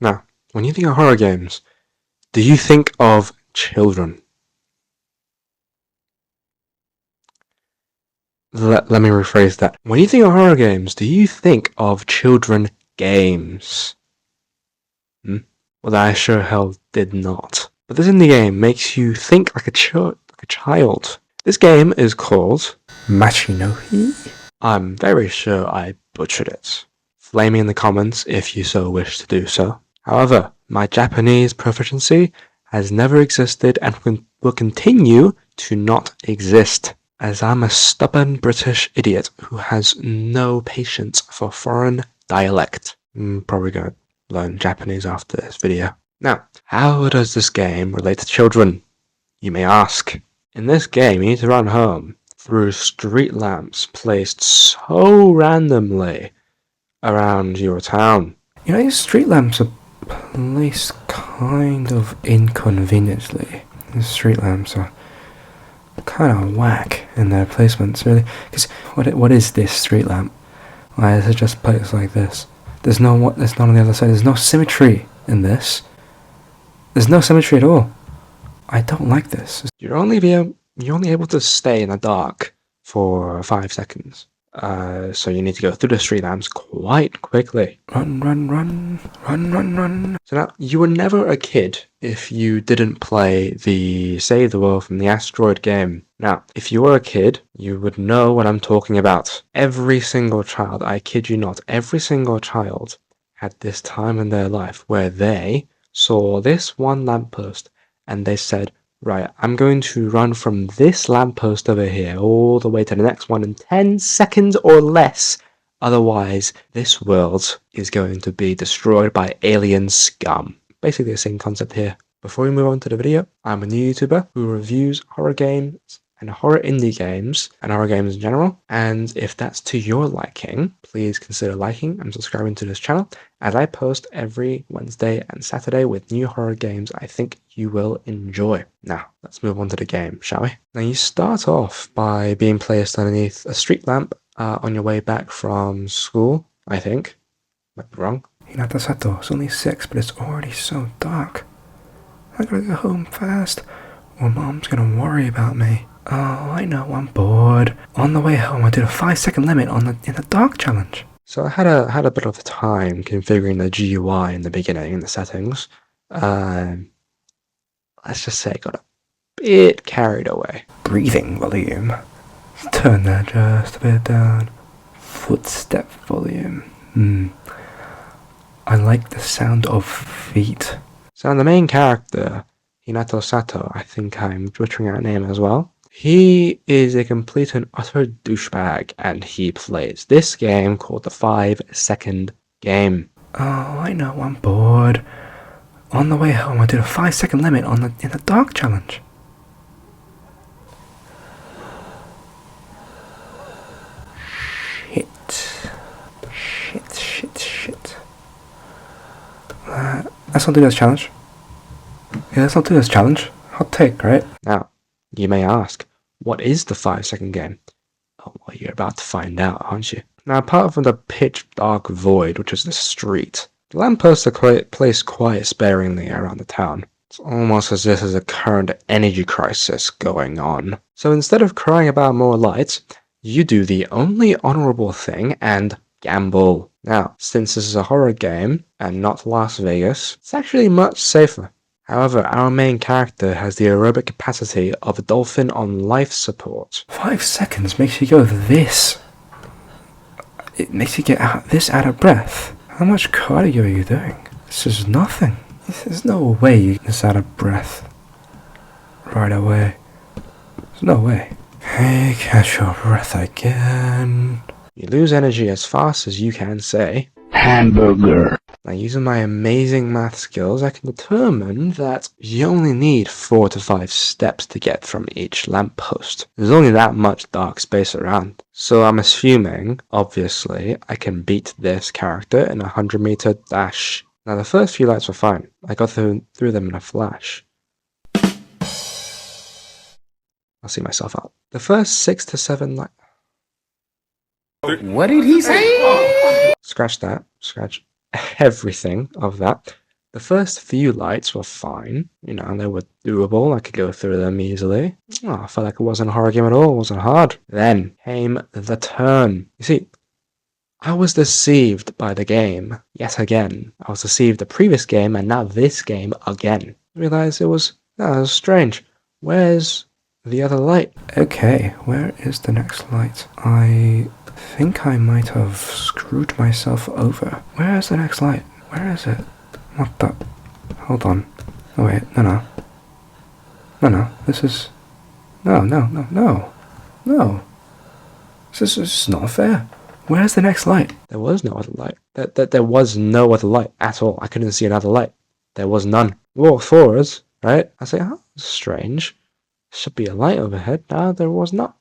Now, when you think of horror games, do you think of children? Let me rephrase that. When you think of horror games, do you think of children games? Well, I sure hell did not. But this indie game makes you think like a child. This game is called MACHINOHI. I'm very sure I butchered it. Flame me in the comments if you so wish to do so. However, my Japanese proficiency has never existed and will continue to not exist, as I'm a stubborn British idiot who has no patience for foreign dialect. Probably gonna learn Japanese after this video. Now, how does this game relate to children, you may ask? In this game, you need to run home through street lamps placed so randomly around your town. You know, these street lamps are placed kind of inconveniently. These street lamps are kind of whack in their placements, really. Because what is this street lamp? Why is it just placed like this? There's not on the other side. There's no symmetry in this. There's no symmetry at all. I don't like this. You're only able to stay in the dark for 5 seconds. So you need to go through the street lamps quite quickly. Run, run, run, run, run, run. So now, you were never a kid if you didn't play the Save the World from the Asteroid game. Now, if you were a kid, you would know what I'm talking about. Every single child, I kid you not, every single child had this time in their life where they saw this one lamppost and they said, right, I'm going to run from this lamppost over here all the way to the next one in 10 seconds or less. Otherwise, this world is going to be destroyed by alien scum. Basically the same concept here. Before we move on to the video, I'm a new YouTuber who reviews horror games and horror indie games and horror games in general. And if that's to your liking, please consider liking and subscribing to this channel, as I post every Wednesday and Saturday with new horror games I think you will enjoy. Now, let's move on to the game, shall we? Now, you start off by being placed underneath a street lamp on your way back from school, I think. Might be wrong. Hinata Sato, it's only 6, but it's already so dark. I gotta go home fast, or Mom's gonna worry about me. Oh, I know, I'm bored. On the way home, I did a 5-second limit in the dark challenge. So I had a bit of time configuring the GUI in the beginning in the settings. Let's just say I got a bit carried away. Breathing volume. Turn that just a bit down. Footstep volume. I like the sound of feet. So the main character, Hinata Sato, I think I'm butchering that name as well. He is a complete and utter douchebag, and he plays this game called the 5-second game. Oh, I know, I'm bored. On the way home, I did a 5-second limit in the dark challenge. Shit. Let's not do this challenge. Yeah, let's not do this challenge. Hot take, right? Now, you may ask, what is the 5-second game? Oh, well, you're about to find out, aren't you? Now, apart from the pitch dark void, which is the street, the lampposts are placed quite sparingly around the town. It's almost as if there's a current energy crisis going on. So instead of crying about more lights, you do the only honorable thing and gamble. Now, since this is a horror game and not Las Vegas, it's actually much safer. However, our main character has the aerobic capacity of a dolphin on life support. 5 seconds makes you go this. It makes you get this out of breath. How much cardio are you doing? This is nothing. There's no way you get this out of breath right away. There's no way. Hey, catch your breath again. You lose energy as fast as you can say hamburger. Now, using my amazing math skills, I can determine that you only need 4 to 5 steps to get from each lamppost. There's only that much dark space around. So I'm assuming, obviously, I can beat this character in a 100-meter dash. Now, the first few lights were fine. I got through them in a flash. I'll see myself out. The first 6 to 7 lights... What did he say? Scratch that. Scratch everything of that. The first few lights were fine, you know, they were doable, I could go through them easily. Oh, I felt like it wasn't a horror game at all, it wasn't hard. Then came the turn. You see, I was deceived by the game, yet again. I was deceived the previous game, and now this game again. I realized it was strange. Where's the other light? Okay, where is the next light? I think I might have screwed myself over. Where is the next light? Where is it? What the? Hold on. Oh wait, no. No, this is... No. This is not fair. Where's the next light? There was no other light. There was no other light at all. I couldn't see another light. There was none. We walked forwards, right? I say, oh, strange. Should be a light overhead. No, there was not.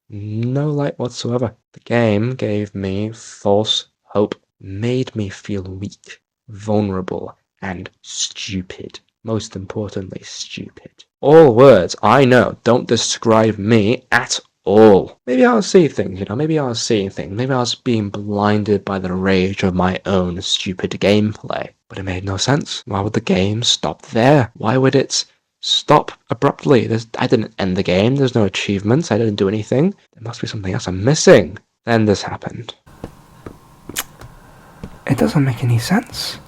No light whatsoever. The game gave me false hope. Made me feel weak, vulnerable, and stupid. Most importantly, stupid. All words I know don't describe me at all. Maybe I was seeing things, maybe I was seeing things. Maybe I was being blinded by the rage of my own stupid gameplay. But it made no sense. Why would the game stop there? Why would it stop abruptly? I didn't end the game. There's no achievements. I didn't do anything. There must be something else I'm missing. Then this happened. It doesn't make any sense.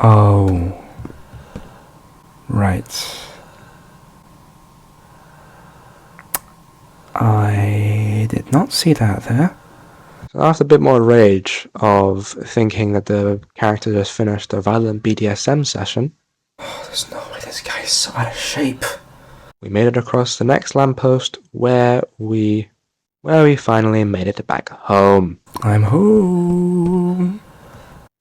Oh. Right. I did not see that there. So after a bit more rage of thinking that the character just finished a violent BDSM session... Oh, there's no way this guy is so out of shape. We made it across the next lamppost where we finally made it back home. I'm home.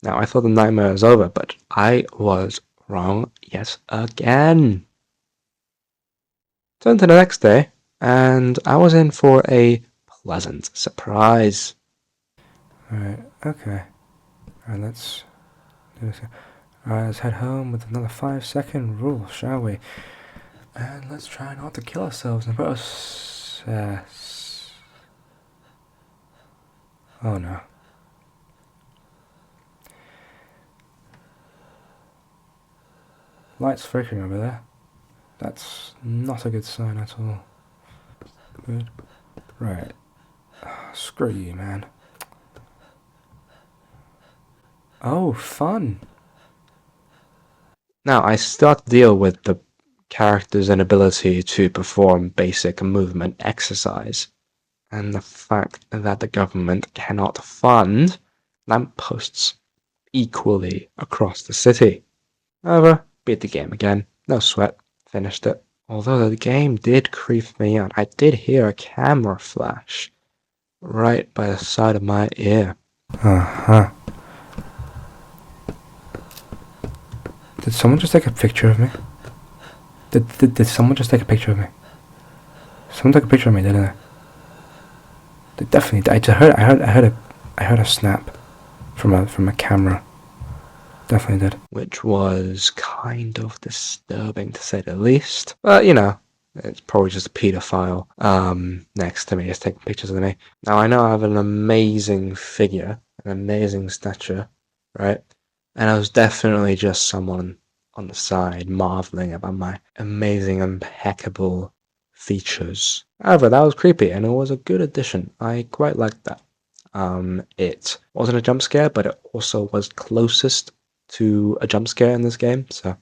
Now, I thought the nightmare was over, but I was wrong yet again. Turned to the next day, and I was in for a pleasant surprise. Alright, okay. Alright, let's do this. Alright, let's head home with another 5-second rule, shall we? And let's try not to kill ourselves in the process. Oh no. Lights flickering over there. That's not a good sign at all. Good. Right. Screw you, man. Oh, fun. Now, I start to deal with the character's inability to perform basic movement exercise, and the fact that the government cannot fund lampposts equally across the city. However, beat the game again, no sweat, finished it. Although the game did creep me out, I did hear a camera flash right by the side of my ear. Did someone just take a picture of me? Did someone just take a picture of me? Someone took a picture of me, didn't they? They definitely did. I heard a snap from a camera. Definitely did. Which was kind of disturbing, to say the least. But, it's probably just a paedophile next to me, just taking pictures of me. Now, I know I have an amazing figure, an amazing stature, right? And I was definitely just someone on the side marveling about my amazing, impeccable features. However, that was creepy, and it was a good addition. I quite liked that. It wasn't a jump scare, but it also was closest to a jump scare in this game, so,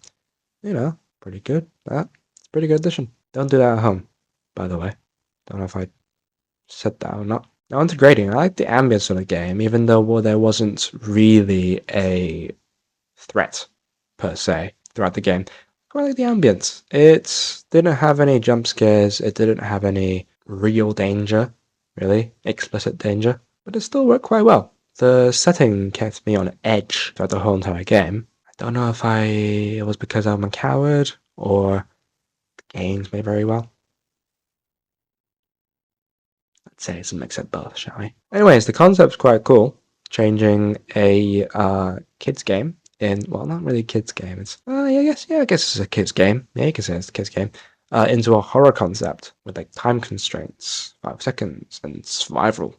pretty good. It's a pretty good addition. Don't do that at home, by the way. Don't know if I said that or not. Now, on to grading. I like the ambience of the game, even though there wasn't really a threat, per se, throughout the game. I like the ambience. It didn't have any jump scares, it didn't have any real danger, really, explicit danger, but it still worked quite well. The setting kept me on edge throughout the whole entire game. I don't know if it was because I'm a coward, or the games made very well. Let's say it's a mix of both, shall we? Anyways, the concept's quite cool. Changing a kids game well, not really a kids game. It's I guess it's a kids game. Yeah, you can say it's a kids game. Into a horror concept with like time constraints, 5 seconds, and survival,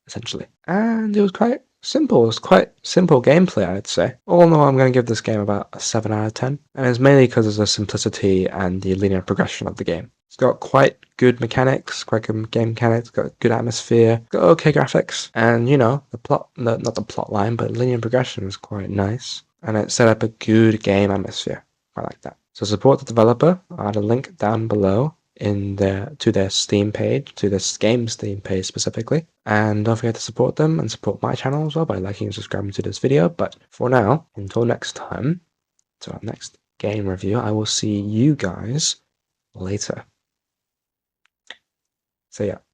essentially. And it was quite simple. It's quite simple gameplay, I'd say. All in all, I'm going to give this game about a 7 out of 10. And it's mainly because of the simplicity and the linear progression of the game. It's got quite good mechanics, quite good game mechanics, got good atmosphere, got okay graphics, and you know, the plot, not the plot line, but linear progression is quite nice. And it set up a good game atmosphere. I like that. So support the developer. I'll add a link down below to their Steam page, to this game's Steam page specifically. And don't forget to support them and support my channel as well by liking and subscribing to this video. But for now, until next time, to our next game review, I will see you guys later. See ya.